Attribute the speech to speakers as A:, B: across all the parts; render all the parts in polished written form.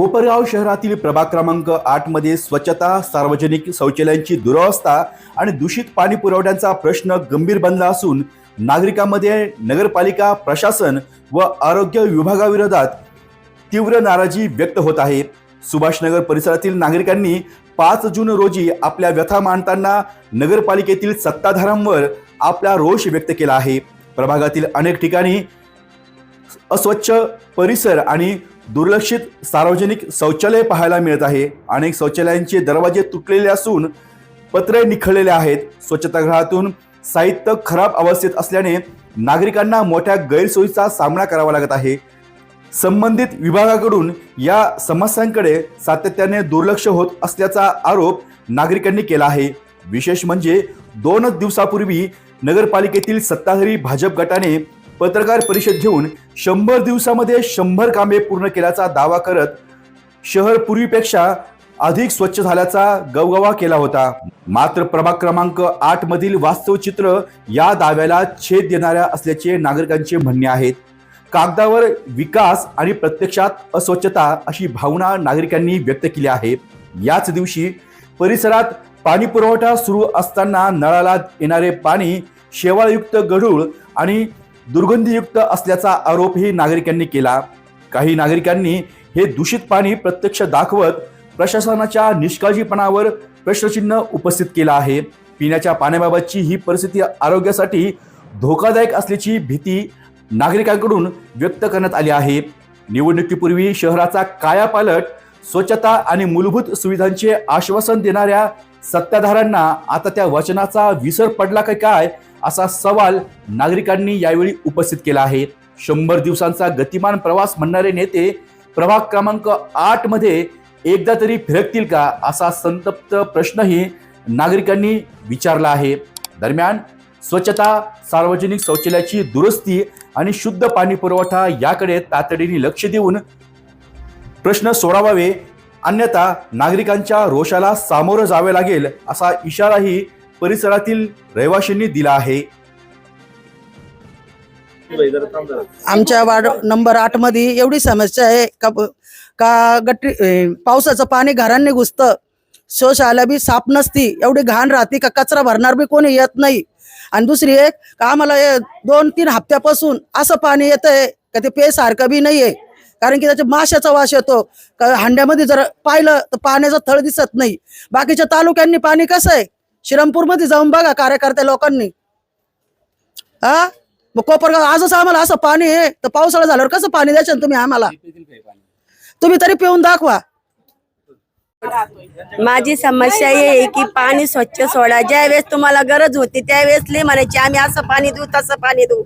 A: कोपरगाव शहरातील प्रभाग क्रमांक 8 मध्ये स्वच्छता, सार्वजनिक शौचालयांची दुरवस्था आणि दूषित पाणी पुरवठ्याचा प्रश्न गंभीर बनला असून नागरिकांमध्ये नगरपालिका प्रशासन व आरोग्य विभागाविरोधात तीव्र नाराजी व्यक्त होत आहे। सुभाषनगर परिसरातील नागरिकांनी 5 जून रोजी आपल्या व्यथा मांडताना नगरपालिकेतील सत्ताधाऱ्यांवर आपला रोष व्यक्त केला आहे। प्रभागातील अनेक ठिकाणी अस्वच्छ परिसर आणि दुर्लक्षित सार्वजनिक शौचालय पाहायला मिळत आहे। अनेक शौचालयांचे दरवाजे तुटलेले असून पत्रे निखळलेले आहेत। स्वच्छतागृहातून साहित्य खराब अवस्थेत असल्याने नागरिकांना मोठ्या गैरसोयीचा सामना करावा लागत आहे। संबंधित विभागाकडून या समस्यांकडे सातत्याने दुर्लक्ष होत असल्याचा आरोप नागरिकांनी केला आहे। विशेष म्हणजे 2 दिवसापूर्वी नगरपालिकेतील सत्ताधारी भाजप गटाने पत्रकार परिषद घेऊन 100 दिवसामध्ये 100 कामे पूर्ण केल्याचा दावा करत शहर पूर्वीपेक्षा अधिक स्वच्छ झाल्याचा गवगवा केला होता। मात्र प्रभाग क्रमांक 8 मधील वास्तव चित्र या दाव्याला छेद देणाऱ्या असल्याचे नागरिकांचे म्हणणे आहे। कागदावर विकास आणि प्रत्यक्षात अस्वच्छता अशी भावना नागरिकांनी व्यक्त केली आहे। याच दिवशी परिसरात पाणी पुरवठा सुरू असताना नळाला येणारे पाणी शेवाळयुक्त गढूळ आणि दुर्गंधीयुक्त असल्याचा आरोपही नागरिकांनी केला। काही नागरिकांनी हे दूषित पाणी प्रत्यक्ष दाखवत प्रशासनाच्या निष्काळजीपणावर प्रश्नचिन्ह उपस्थित केला आहे। पिण्याच्या पाण्याबाबतची ही परिस्थिती आरोग्यासाठी धोकादायक असल्याची भीती नागरिकांकडून व्यक्त करण्यात आली आहे। निवडणुकीपूर्वी शहराचा कायापालट, स्वच्छता आणि मूलभूत सुविधांचे आश्वासन देणाऱ्या सत्ताधाऱ्यांना आता त्या वचनाचा विसर पडला काय असा सवाल नागरिकांनी यावेळी उपस्थित केला आहे। 100 दिवसांचा गतिमान प्रवास म्हणणारे नेते प्रभाग क्रमांक 8 मध्ये एकदा तरी फिरकतील का असा संतप्त प्रश्नही नागरिकांनी विचारला आहे। दरम्यान स्वच्छता, सार्वजनिक शौचालयाची दुरुस्ती आणि शुद्ध पाणी पुरवठा याकडे तातडीने लक्ष देऊन प्रश्न सोडवावे, अन्यथा नागरिकांच्या रोषाला सामोरं जावे लागेल असा इशाराही परिसरातील रहिवाशांनी दिला आहे।
B: आमच्या वार्ड नंबर 8 मध्ये एवढी समस्या आहे का गटरी पावसाचं पाणी घरांनी घुसतं, शौचालय बी साफ नसती, एवढी घाण राहते का कचरा भरणार बी कोणी येत नाही। आणि दुसरी एक का आम्हाला 2-3 हप्त्यापासून असं पाणी येतंय का ते पेसारखं बी नाहीये, कारण की त्याच्या माशाचा वास येतो। हांड्यामध्ये जर पाहिलं तर पाण्याचा थळ दिसत नाही। बाकीच्या तालुक्यांनी पाणी कसं आहे, श्रीरामपूर मध्ये जाऊन बघा कार्यकर्ते लोकांनी। मग कोपरगाव आजच आम्हाला असं पाणी आहे तर पावसाळा झाल्यावर कसं पाणी द्यायचं तुम्ही आम्हाला? तुम्ही तरी पिऊन दाखवा।
C: माझी समस्या आहे की पाणी स्वच्छ सोडा। ज्यावेळेस तुम्हाला गरज होती त्यावेळेस लई म्हणायची आम्ही असं पाणी देऊ तसं पाणी देऊ।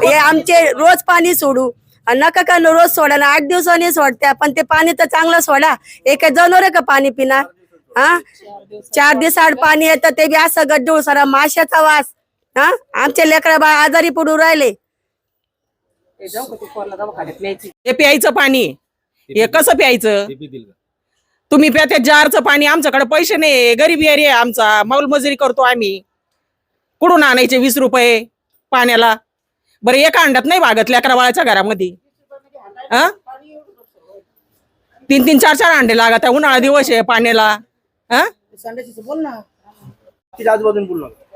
C: हे आमचे रोज पाणी सोडू नका का रोज सोडा ना, 8 दिवसांनी सोडत्या, पण ते पाणी तर चांगलं सोडा। एक जनावर का पाणी पिणार? 4 दिवसाआड पाणी येतं ते बी असं गड्डूळ, सारा माशाचा वास। आमचे लेकरा बा आजारी पडू राहिले।
D: हे प्यायचं पाणी हे कसं प्यायचं? तुम्ही प्या त्या जारचं पाणी। आमच्याकडे पैसे नाही, गरीब एरिया आमचा, मौलमजुरी करतो आम्ही। कुठून आणायचे 20 रुपये पाण्याला? बरं एका अंड्यात नाही भागत लेकरा बाळाच्या घरामध्ये। 3-3, 4-4 अंडे लागत आहे। उन्हाळा दिवस आहे पाण्याला।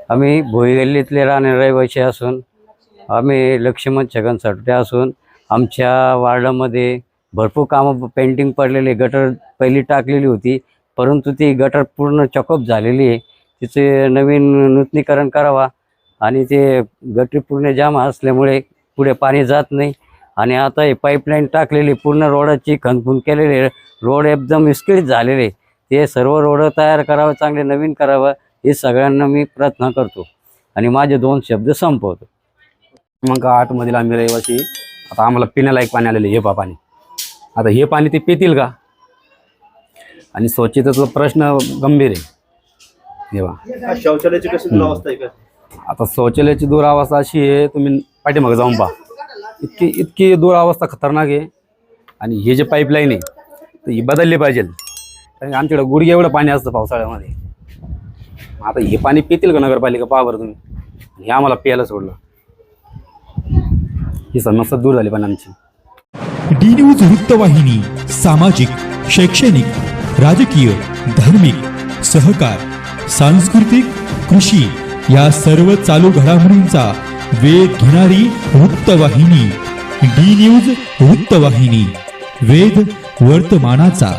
E: आम्ही भोई गल्लीतले राहणारे रहिवासी असून आम्ही लक्ष्मण छगन साठे असून आमच्या वार्डामध्ये भरपूर कामं पेंटिंग पडलेले, गटर पहिली टाकलेली होती परंतु ती गटर पूर्ण चॉकअप झालेली आहे। तिचे नवीन नूतनीकरण करावा आणि ते गटरी पूर्ण जाम असल्यामुळे पुढे पाणी जात नाही। आणि आता हे पाईपलाईन टाकलेली पूर्ण रोडाची खणखूण केलेली, रोड एकदम विस्कळीत झालेले, ते सर्व रोड तयार करावं, चांगले नवीन करावं हे सगळ्यांना मी प्रार्थना करतो आणि माझे 2 शब्द संपवतो।
F: मग 8 मधील आम्ही रहिवासी, आता आम्हाला पिण्यालायक पाणी आलेलं हे पाणी, आता हे पाणी ते पितील का? आणि स्वच्छतेचा प्रश्न गंभीर आहे। हेवा
A: शौचालयाची कशी दुरावस्था आहे का?
F: आता शौचालयाची दुरावस्था अशी आहे, तुम्ही पाठीमागे जाऊन पहा, इतकी दुरावस्था खतरनाक आहे। आणि हे जे पाईपलाईन आहे तर ही बदलली पाहिजे, कारण आमच्याकडे गुडघे एवढं पाणी असतं पावसाळ्यामध्ये। आता हे पाणी पितील का नगरपालिका? पहा बरं तुम्ही, हे आम्हाला प्यायला सोडलं। ही समस्या दूर झाली पण आमची।
G: डी न्यूज वृत्तवाहिनी सामाजिक, शैक्षणिक, राजकीय, धार्मिक, सहकार, सांस्कृतिक, कृषी या सर्व चालू घडामोडींचा वेध घेणारी वृत्तवाहिनी डी न्यूज वृत्तवाहिनी, वेध वर्तमानाचा.